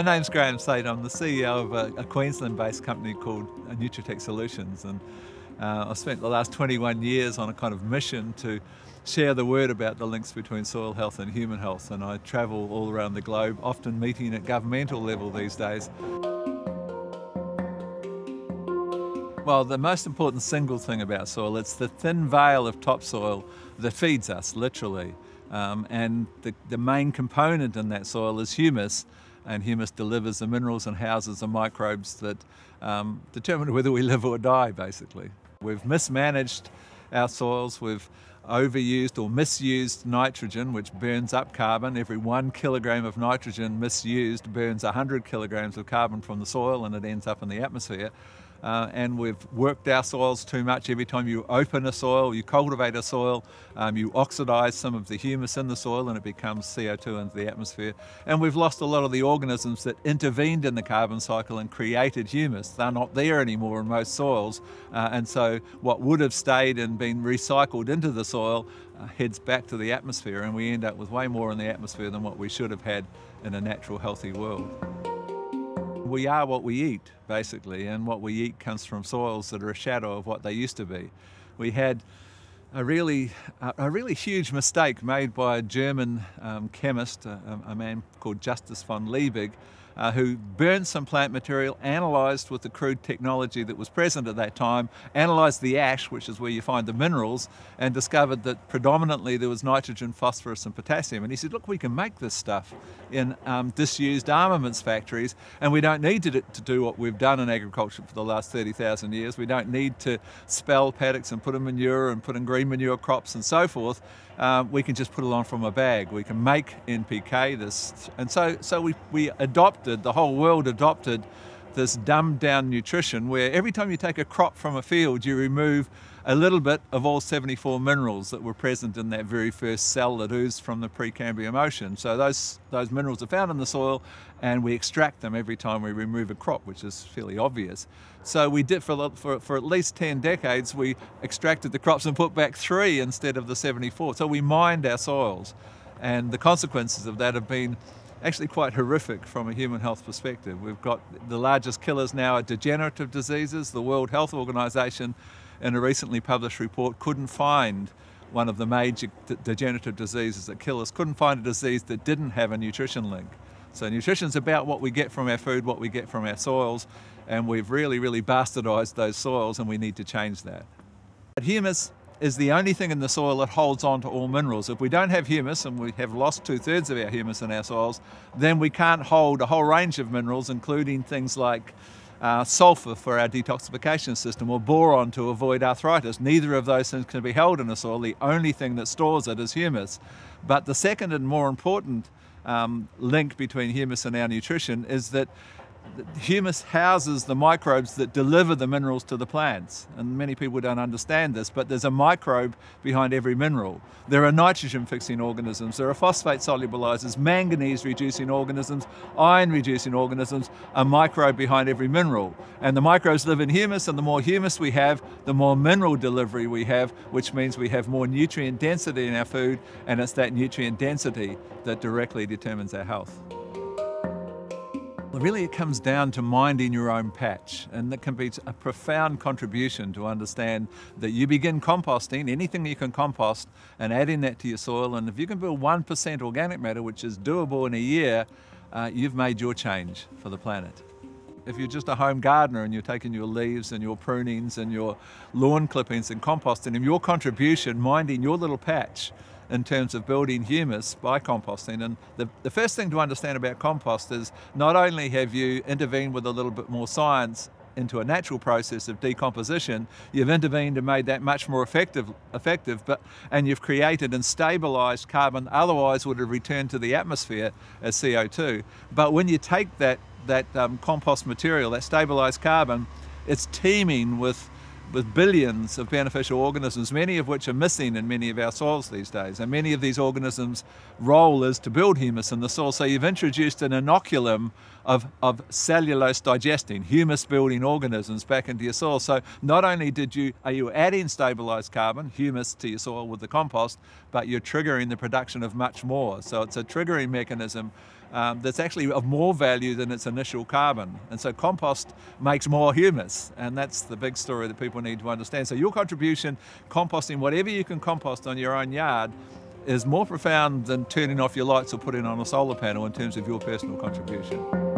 My name's Graeme Sait. I'm the CEO of a Queensland-based company called Nutritech Solutions, and I've spent the last 21 years on a kind of mission to share the word about the links between soil health and human health, and I travel all around the globe, often meeting at governmental level these days. Well, the most important single thing about soil, it's the thin veil of topsoil that feeds us, literally. And the main component in that soil is humus, and humus delivers the minerals and houses the microbes that determine whether we live or die, basically. We've mismanaged our soils, we've overused or misused nitrogen, which burns up carbon. Every 1 kilogram of nitrogen misused burns 100 kilograms of carbon from the soil, and it ends up in the atmosphere. And we've worked our soils too much. Every time you open a soil, you cultivate a soil, you oxidize some of the humus in the soil and it becomes CO2 into the atmosphere. And we've lost a lot of the organisms that intervened in the carbon cycle and created humus. They're not there anymore in most soils. And so what would have stayed and been recycled into the soil heads back to the atmosphere, and we end up with way more in the atmosphere than what we should have had in a natural, healthy world. We are what we eat, basically, and what we eat comes from soils that are a shadow of what they used to be. We had a really huge mistake made by a German chemist, a man called Justus von Liebig, who burned some plant material, analysed with the crude technology that was present at that time, analysed the ash, which is where you find the minerals, and discovered that predominantly there was nitrogen, phosphorus and potassium. And he said, look, we can make this stuff in disused armaments factories, and we don't need to do what we've done in agriculture for the last 30,000 years. We don't need to spell paddocks and put in manure and put in green manure crops and so forth. We can just put it on from a bag. We can make NPK, and so we adopted, the whole world adopted this dumbed down nutrition where every time you take a crop from a field, you remove a little bit of all 74 minerals that were present in that very first cell that oozed from the Precambrian ocean. So those minerals are found in the soil, and we extract them every time we remove a crop, which is fairly obvious. So we did for at least 10 decades, we extracted the crops and put back 3 instead of the 74. So we mined our soils, and the consequences of that have been actually quite horrific from a human health perspective. We've got the largest killers now are degenerative diseases. The World Health Organization, in a recently published report, couldn't find one of the major degenerative diseases that kill us, couldn't find a disease that didn't have a nutrition link. So nutrition's about what we get from our food, what we get from our soils, and we've really bastardized those soils, and we need to change that. But humus is the only thing in the soil that holds on to all minerals. If we don't have humus, and we have lost 2/3 of our humus in our soils, then we can't hold a whole range of minerals, including things like sulfur for our detoxification system, or boron to avoid arthritis. Neither of those things can be held in the soil. The only thing that stores it is humus. But the second and more important link between humus and our nutrition is that humus houses the microbes that deliver the minerals to the plants. And many people don't understand this, but there's a microbe behind every mineral. There are nitrogen-fixing organisms, there are phosphate solubilizers, manganese-reducing organisms, iron-reducing organisms, a microbe behind every mineral. And the microbes live in humus, and the more humus we have, the more mineral delivery we have, which means we have more nutrient density in our food, and it's that nutrient density that directly determines our health. Really, it comes down to minding your own patch, and that can be a profound contribution to understand that you begin composting, anything you can compost, and adding that to your soil, and if you can build 1% organic matter, which is doable in a year, you've made your change for the planet. If you're just a home gardener and you're taking your leaves and your prunings and your lawn clippings and composting them, your contribution, minding your little patch, in terms of building humus by composting. And the first thing to understand about compost is not only have you intervened with a little bit more science into a natural process of decomposition, you've intervened and made that much more effective, and you've created and stabilized carbon otherwise would have returned to the atmosphere as CO2. But when you take that compost material, that stabilized carbon, it's teeming with billions of beneficial organisms, many of which are missing in many of our soils these days. And many of these organisms' role is to build humus in the soil. So you've introduced an inoculum of cellulose digesting, humus building organisms back into your soil. So not only are you adding stabilized carbon, humus, to your soil with the compost, but you're triggering the production of much more. So it's a triggering mechanism that's actually of more value than its initial carbon. And so compost makes more humus, and that's the big story that people need to understand. So your contribution, composting whatever you can compost on your own yard, is more profound than turning off your lights or putting on a solar panel in terms of your personal contribution.